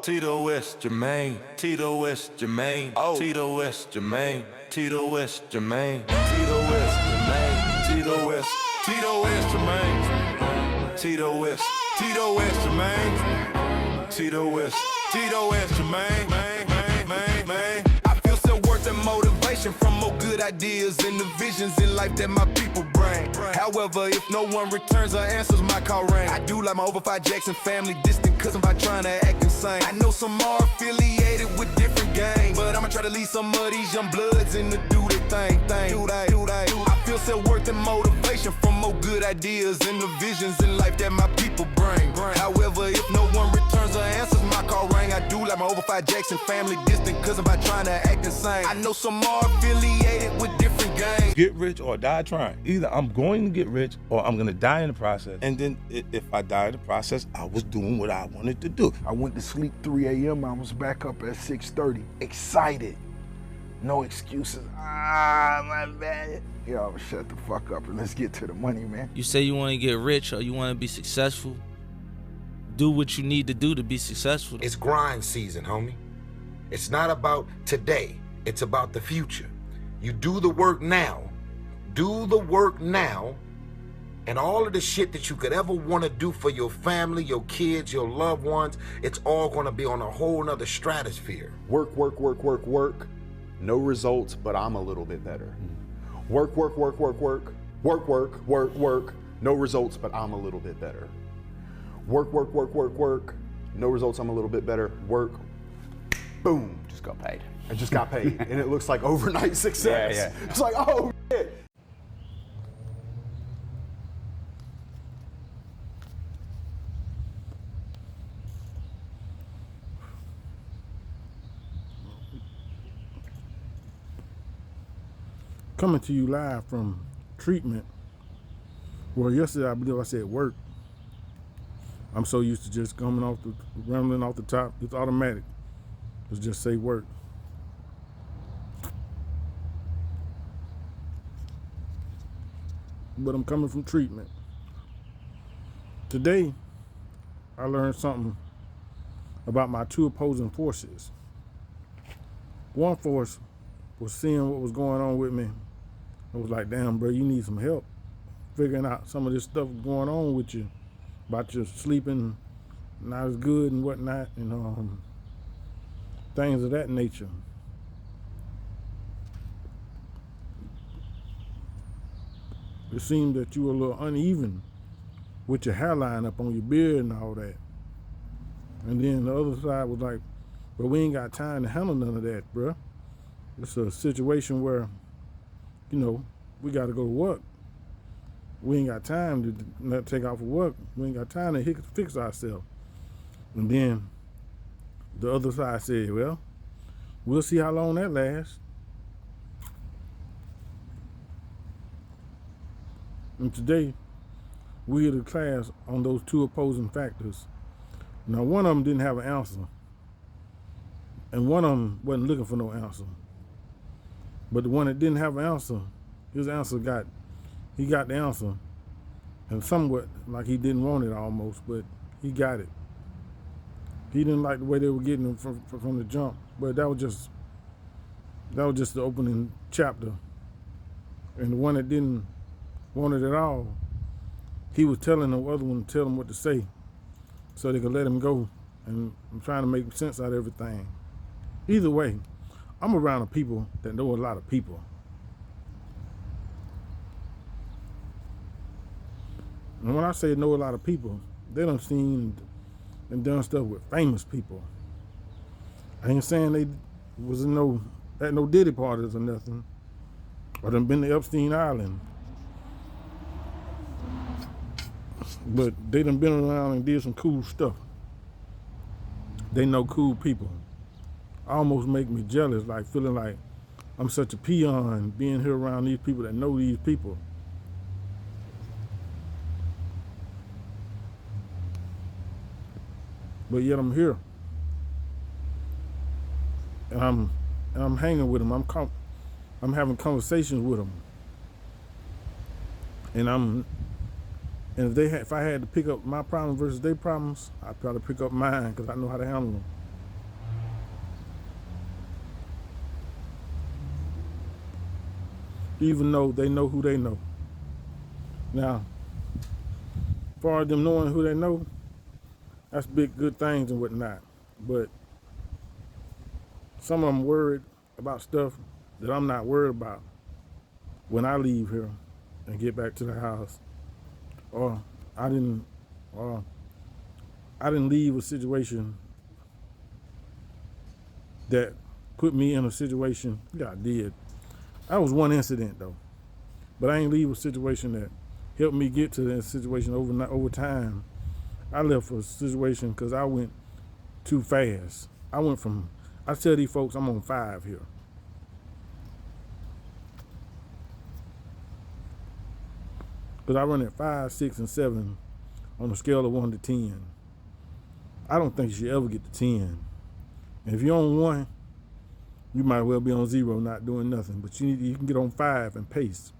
Tito West Jermaine, Tito West Jermaine, Tito West Jermaine, Tito West Jermaine, Tito West Jermaine, Tito West, Tito West Jermaine, Tito West, Tito West Jermaine, Tito West, Tito West Jermaine, man. I feel self-worth and motivation from more good ideas and the visions in life that my people bring. However, if no one returns or answers my call ring, I do like my over 5 Jackson family distant cousin by trying to act insane. I know some are affiliated with different gangs, but I'ma try to lead some of these young bloods in to do their thing. I feel self-worth and motivation from more good ideas and the visions in life that my people bring. However, if no one returns or answers my call ring, I do like my over 5 Jackson family distant cousin by trying to act insane. I know some are affiliated with different gangs. Get rich or die trying. Either I'm going to get rich or I'm gonna die in the process. And then if I die in the process, I was doing what I wanted to do. I went to sleep 3 a.m. I was back up at 6:30. Excited. No excuses. My bad. Yo, shut the fuck up and let's get to the money, man. You say you want to get rich or you want to be successful. Do what you need to do to be successful. It's grind season, homie. It's not about today. It's about the future. You do the work now. Do the work now. And all of the shit that you could ever want to do for your family, your kids, your loved ones, it's all going to be on a whole nother stratosphere. Work. No results, but I'm a little bit better. Work. No results, but I'm a little bit better. Work. No results, I'm a little bit better. Work. Boom. Just got paid. I just got paid. And it looks like overnight success. Yeah. It's like, oh, shit. Coming to you live from treatment. Well, yesterday I believe I said work. I'm so used to just rambling off the top. It's automatic. Let's just say work. But I'm coming from treatment. Today, I learned something about my two opposing forces. One force was seeing what was going on with me. I was like, damn, bro, you need some help figuring out some of this stuff going on with you, about your sleeping not as good and whatnot, and things of that nature. It seemed that you were a little uneven with your hairline up on your beard and all that. And then the other side was like, but we ain't got time to handle none of that, bruh. It's a situation where, we got to go to work. We ain't got time to not take off of work. We ain't got time to fix ourselves. And then the other side said, well, we'll see how long that lasts. And today, we had a class on those two opposing factors. Now, one of them didn't have an answer. And one of them wasn't looking for no answer. But the one that didn't have an answer, his answer he got the answer. And somewhat like he didn't want it almost, but he got it. He didn't like the way they were getting it from the jump, but that was just the opening chapter. And the one that didn't want it at all, he was telling the other one to tell him what to say so they could let him go. And I'm trying to make sense out of everything. Either way, I'm around the people that know a lot of people. And when I say know a lot of people, they done seen and done stuff with famous people. I ain't saying they was at no Diddy parties or nothing, or done been to Epstein Island. But they done been around and did some cool stuff. They know cool people. Almost make me jealous, like feeling like I'm such a peon being here around these people that know these people. But yet I'm here. And I'm hanging with them. I'm having conversations with them. And I'm And if I had to pick up my problem versus their problems, I'd probably pick up mine because I know how to handle them. Even though they know who they know. Now, as far as them knowing who they know, that's big good things and whatnot. But some of them worried about stuff that I'm not worried about when I leave here and get back to the house. Or I didn't leave a situation that put me in a situation. Yeah, I did. That was one incident though, but I ain't leave a situation that helped me get to that situation over time. I left for a situation because I went too fast. I tell these folks I'm on 5 here. Because I run at 5, 6, and 7 on a scale of 1 to 10. I don't think you should ever get to 10. And if you're on 1, you might well be on 0, not doing nothing. But you can get on 5 and pace,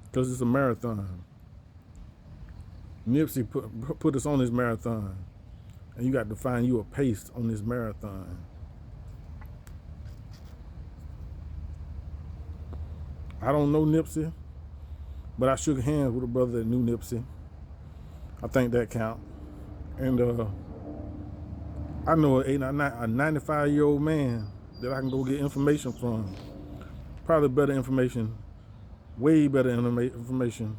because it's a marathon. Nipsey put us on this marathon, and you got to find you a pace on this marathon. I don't know Nipsey, but I shook hands with a brother that knew Nipsey. I think that count. And I know a 95-year-old man that I can go get information from. Probably better information, way better information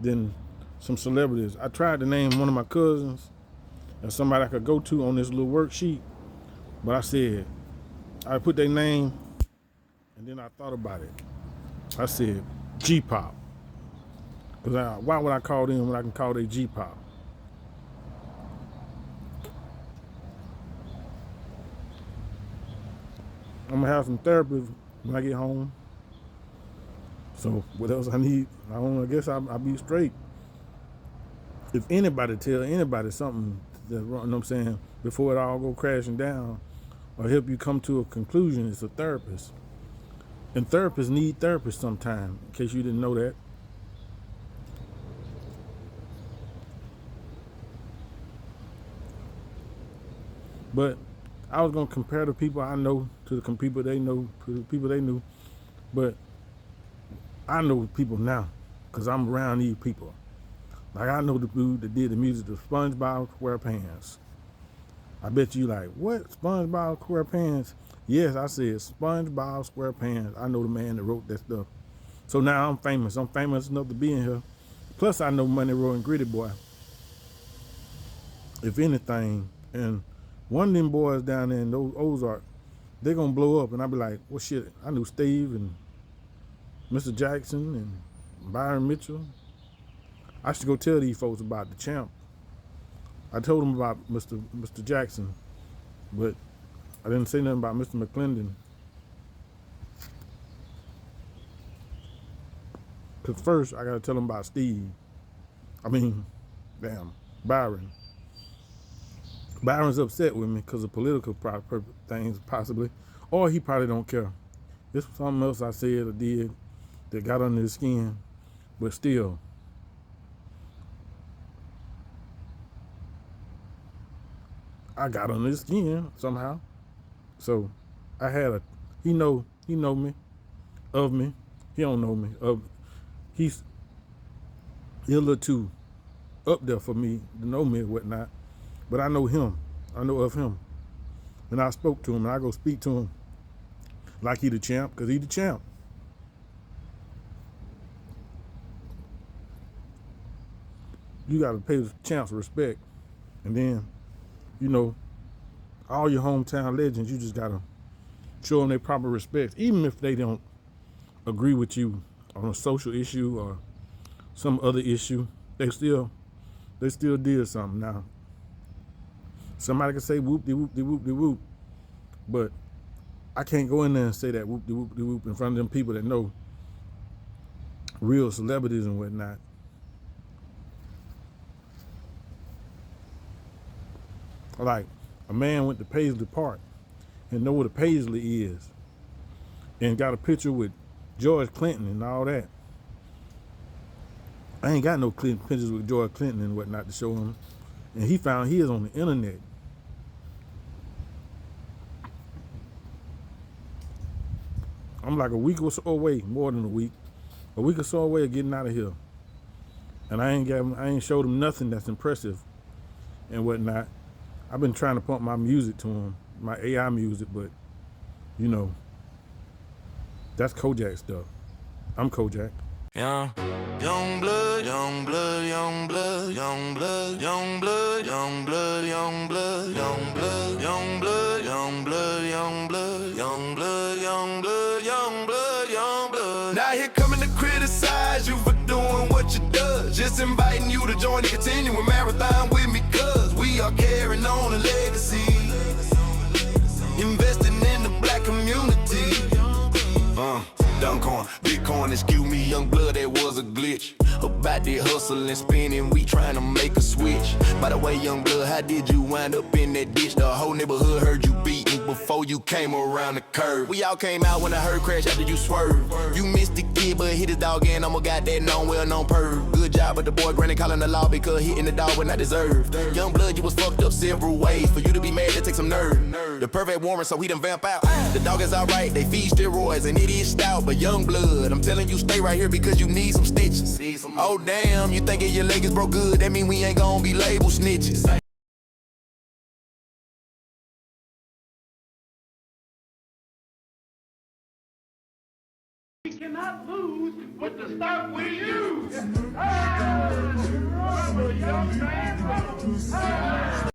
than some celebrities. I tried to name one of my cousins as somebody I could go to on this little worksheet, but I put their name, and then I thought about it. I said, G-Pop. Because why would I call them when I can call they G-Pop? I'm gonna have some therapy when I get home. So what else I need? I guess I'll be straight. If anybody tell anybody something that's wrong, you know what I'm saying, before it all go crashing down, or help you come to a conclusion, it's a therapist. And therapists need therapists sometimes, in case you didn't know that. But I was gonna compare the people I know to the people they know, to the people they knew. But I know people now, because I'm around these people. Like, I know the dude that did the music of SpongeBob SquarePants. I bet you like, what? SpongeBob SquarePants? Yes, I said SpongeBob SquarePants. I know the man that wrote that stuff. So now I'm famous. I'm famous enough to be in here. Plus I know Money Row and Gritty Boy, if anything. And one of them boys down there in those Ozark, they're gonna blow up, and I'll be like, well, shit, I knew Steve and Mr. Jackson and Byron Mitchell. I should go tell these folks about the champ. I told them about Mr. Jackson, but I didn't say nothing about Mr. McClendon. Cause first I gotta tell them about Byron. Byron's upset with me because of political things, possibly, or he probably don't care. This was something else I said or did that got under his skin, but still. I got under his skin somehow. So I had he know me, of me. He don't know me. He's a little too up there for me to know me and whatnot. But I know him. I know of him. And I spoke to him, and I go speak to him like he the champ, because he the champ. You got to pay the champs respect. And then, all your hometown legends, you just got to show them their proper respect, even if they don't agree with you on a social issue or some other issue. They still did something. Now, somebody can say whoop-de-whoop-de-whoop-de-whoop, but I can't go in there and say that whoop-de-whoop-de-whoop in front of them people that know real celebrities and whatnot. Like, a man went to Paisley Park and know what a Paisley is and got a picture with George Clinton and all that. I ain't got no pictures with George Clinton and whatnot to show him. And he found his on the internet. I'm like a week or so away, more than a week or so away of getting out of here. And I ain't showed him nothing that's impressive and whatnot. I've been trying to pump my music to him, my AI music, but you know, that's Kojak stuff. I'm Kojak. Young blood, young blood, young blood, young blood, young blood, young blood, young blood, young blood, young blood, young blood, young blood, young blood, young blood, young blood, young blood. Now here coming to criticize you for doing what you do. Just inviting you to join the continuing marathon with me, cause we are carrying on a legacy, investing in the black community. Duncorn, Bitcoin, excuse me, young blood, that was a glitch. About the hustle and spinning, we trying to make a switch. By the way, young blood, how did you wind up in that ditch? The whole neighborhood heard you beating before you came around the curve. We all came out when I heard crash after you swerved. You missed the kid, but hit his dog and I'ma got that known, well-known perv. Good job, but the boy granny calling the law because hitting the dog when I deserved. Young blood, you was fucked up several ways. For you to be mad, that takes some nerve. The perfect warrant, so he done vamp out. The dog is alright, they feed steroids and it is stout, but young blood, I'm telling you, stay right here because you need some stitches. Oh damn, you thinking your leg is broke good, that mean we ain't gonna be labeled snitches. We cannot lose with the stuff we use. Young man,